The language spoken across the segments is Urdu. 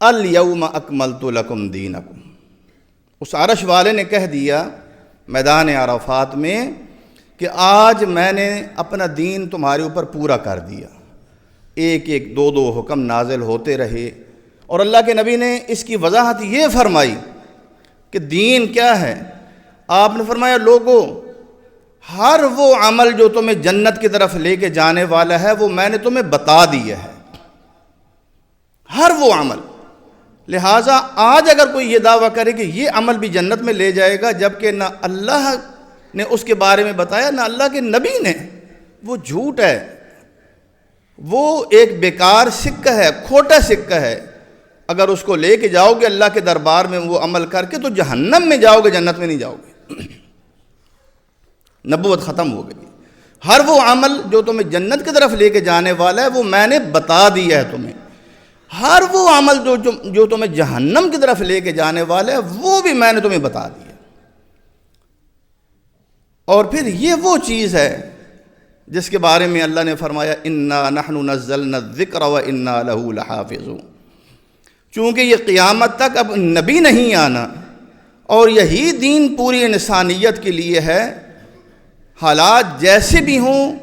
الیوم اکملت لکم دینکم۔ اس عرش والے نے کہہ دیا میدان عرفات میں کہ آج میں نے اپنا دین تمہارے اوپر پورا کر دیا۔ ایک ایک دو دو حکم نازل ہوتے رہے، اور اللہ کے نبی نے اس کی وضاحت یہ فرمائی کہ دین کیا ہے۔ آپ نے فرمایا لوگو، ہر وہ عمل جو تمہیں جنت کی طرف لے کے جانے والا ہے وہ میں نے تمہیں بتا دیا ہے، ہر وہ عمل۔ لہٰذا آج اگر کوئی یہ دعویٰ کرے کہ یہ عمل بھی جنت میں لے جائے گا جبکہ نہ اللہ نے اس کے بارے میں بتایا نہ اللہ کے نبی نے، وہ جھوٹ ہے، وہ ایک بیکار سکہ ہے، کھوٹا سکہ ہے۔ اگر اس کو لے کے جاؤ گے اللہ کے دربار میں وہ عمل کر کے تو جہنم میں جاؤ گے، جنت میں نہیں جاؤ گے۔ نبوت ختم ہو گئی۔ ہر وہ عمل جو تمہیں جنت کی طرف لے کے جانے والا ہے وہ میں نے بتا دیا ہے تمہیں، ہر وہ عمل جو تمہیں جہنم کی طرف لے کے جانے والا ہے وہ بھی میں نے تمہیں بتا دیا۔ اور پھر یہ وہ چیز ہے جس کے بارے میں اللہ نے فرمایا انا نحن نزلنا الذکر وانا لہ لحافظون۔ چونکہ یہ قیامت تک اب نبی نہیں آنا اور یہی دین پوری انسانیت کے لیے ہے، حالات جیسے بھی ہوں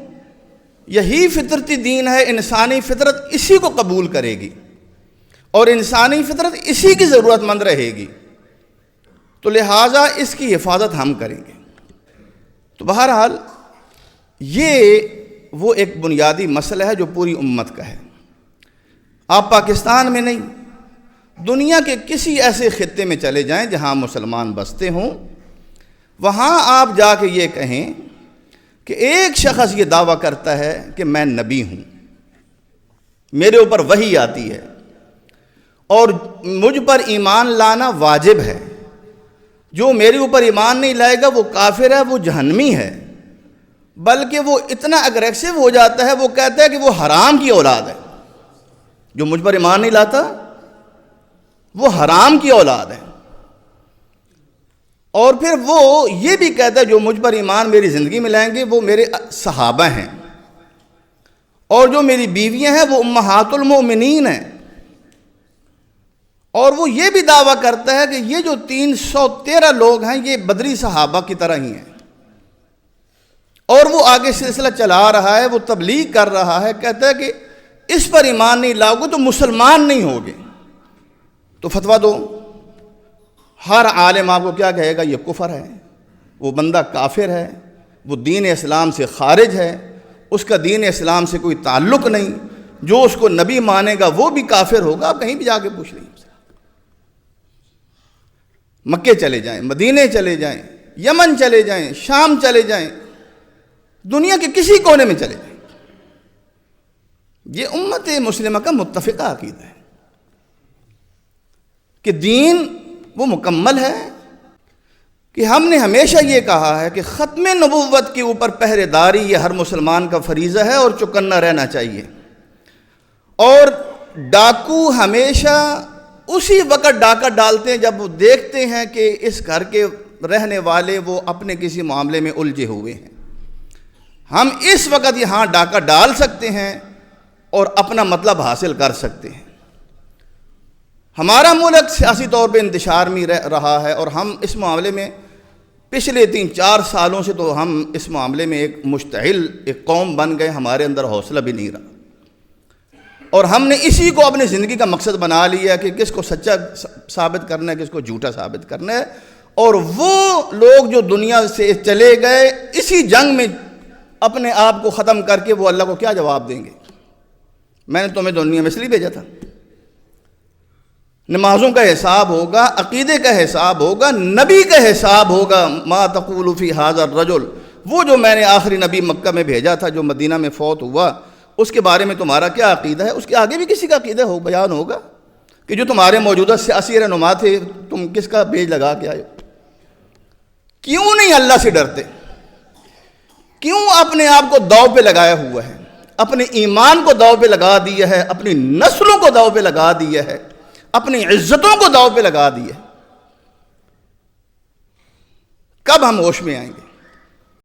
یہی فطرتی دین ہے، انسانی فطرت اسی کو قبول کرے گی اور انسانی فطرت اسی کی ضرورت مند رہے گی، تو لہٰذا اس کی حفاظت ہم کریں گے۔ تو بہرحال یہ وہ ایک بنیادی مسئلہ ہے جو پوری امت کا ہے۔ آپ پاکستان میں نہیں، دنیا کے کسی ایسے خطے میں چلے جائیں جہاں مسلمان بستے ہوں، وہاں آپ جا کے یہ کہیں کہ ایک شخص یہ دعویٰ کرتا ہے کہ میں نبی ہوں، میرے اوپر وحی آتی ہے اور مجھ پر ایمان لانا واجب ہے، جو میرے اوپر ایمان نہیں لائے گا وہ کافر ہے، وہ جہنمی ہے، بلکہ وہ اتنا اگریسو ہو جاتا ہے، وہ کہتا ہے کہ وہ حرام کی اولاد ہے، جو مجھ پر ایمان نہیں لاتا وہ حرام کی اولاد ہے۔ اور پھر وہ یہ بھی کہتا ہے جو مجھ پر ایمان میری زندگی میں لائیں گے وہ میرے صحابہ ہیں، اور جو میری بیویاں ہیں وہ امہات المؤمنین ہیں۔ اور وہ یہ بھی دعویٰ کرتا ہے کہ یہ جو 313 لوگ ہیں یہ بدری صحابہ کی طرح ہی ہیں، اور وہ آگے سلسلہ چلا رہا ہے، وہ تبلیغ کر رہا ہے، کہتا ہے کہ اس پر ایمان نہیں لاؤ گے تو مسلمان نہیں ہوگے۔ تو فتویٰ دو، ہر عالم آپ کو کیا کہے گا؟ یہ کفر ہے، وہ بندہ کافر ہے، وہ دین اسلام سے خارج ہے، اس کا دین اسلام سے کوئی تعلق نہیں، جو اس کو نبی مانے گا وہ بھی کافر ہوگا۔ آپ کہیں بھی جا کے پوچھ لیں، مکے چلے جائیں، مدینے چلے جائیں، یمن چلے جائیں، شام چلے جائیں، دنیا کے کسی کونے میں چلے جائیں، یہ امت مسلمہ کا متفقہ عقیدہ ہے کہ دین وہ مکمل ہے، کہ ہم نے ہمیشہ یہ کہا ہے کہ ختم نبوت کے اوپر پہرے داری یہ ہر مسلمان کا فریضہ ہے اور چوکنا رہنا چاہیے، اور ڈاکو ہمیشہ اسی وقت ڈاکہ ڈالتے ہیں جب وہ دیکھتے ہیں کہ اس گھر کے رہنے والے وہ اپنے کسی معاملے میں الجھے ہوئے ہیں۔ ہم اس وقت یہاں ڈاکہ ڈال سکتے ہیں اور اپنا مطلب حاصل کر سکتے ہیں۔ ہمارا ملک سیاسی طور پہ انتشار میں رہا ہے، اور ہم اس معاملے میں پچھلے 3-4 سالوں سے تو ہم اس معاملے میں ایک مشتعل ایک قوم بن گئے، ہمارے اندر حوصلہ بھی نہیں رہا، اور ہم نے اسی کو اپنی زندگی کا مقصد بنا لیا کہ کس کو سچا ثابت کرنا ہے، کس کو جھوٹا ثابت کرنا ہے۔ اور وہ لوگ جو دنیا سے چلے گئے اسی جنگ میں اپنے آپ کو ختم کر کے، وہ اللہ کو کیا جواب دیں گے؟ میں نے تمہیں دنیا میں اس لیے بھیجا تھا۔ نمازوں کا حساب ہوگا، عقیدے کا حساب ہوگا، نبی کا حساب ہوگا۔ ما تقول فی ھذا الرجل، وہ جو میں نے آخری نبی مکہ میں بھیجا تھا جو مدینہ میں فوت ہوا، اس کے بارے میں تمہارا کیا عقیدہ ہے؟ اس کے آگے بھی کسی کا عقیدہ بیان ہوگا کہ جو تمہارے موجودہ سیاسی رہنما تھے تم کس کا بیج لگا کے آئے ہو؟ کیوں نہیں اللہ سے ڈرتے؟ کیوں اپنے آپ کو داؤ پہ لگایا ہوا ہے؟ اپنے ایمان کو داؤ پہ لگا دیا ہے، اپنی نسلوں کو داؤ پہ لگا دیا ہے، اپنی عزتوں کو داؤ پہ لگا دیا ہے۔ کب ہم ہوش میں آئیں گے؟